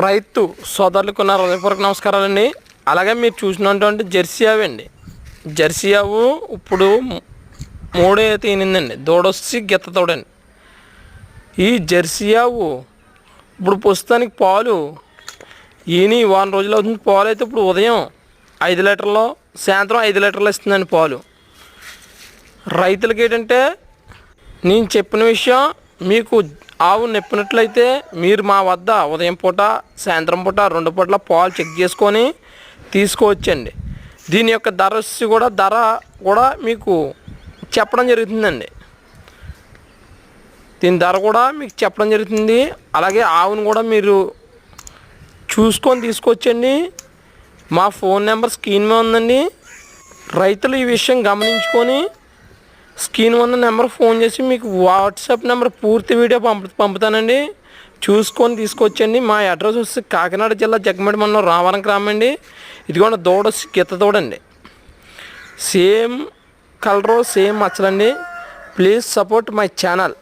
రైతు సోదరులకు నా హృదయపూర్వక నమస్కారాలండి. అలాగే మీరు చూసినటువంటి జెర్సీ ఆవు అండి. జెర్సీ ఆవు ఇప్పుడు 3 తీనిందండి. దూడొచ్చి గిత్తతోడండి. ఈ జెర్సీ ఆవు ఇప్పుడు ప్రస్తుతానికి పాలు ఈని వారం రోజులు అవుతుంది. పాలు అయితే ఇప్పుడు ఉదయం 5 లీటర్లు, సాయంత్రం 5 లీటర్లు ఇస్తుందండి పాలు. రైతులకి ఏంటంటే నేను చెప్పిన విషయం మీకు ఆవు నెప్పినట్లయితే మీరు మా వద్ద ఉదయం పూట, సాయంత్రం పూట 2 పూటల పాలు చెక్ చేసుకొని తీసుకోవచ్చండి. దీని యొక్క ధర కూడా మీకు చెప్పడం జరుగుతుందండి. దీని ధర కూడా మీకు చెప్పడం జరుగుతుంది. అలాగే ఆవును కూడా మీరు చూసుకొని తీసుకొచ్చండి. మా ఫోన్ నెంబర్ స్క్రీన్ మీద ఉందండి. రైతులు ఈ విషయం గమనించుకొని స్క్రీన్ ఉన్న నెంబర్ ఫోన్ చేసి మీకు వాట్సాప్ నెంబర్ పూర్తి వీడియో పంపుతానండి. చూసుకొని తీసుకొచ్చండి. మా అడ్రస్ వచ్చి కాకినాడ జిల్లా జగ్గంపేట మండలం రామవరం గ్రామం అండి. ఇదిగోండి దూడ వచ్చి గిత్తతోడండి. సేమ్ కలరు, సేమ్ మచ్చలండి. Please support my channel.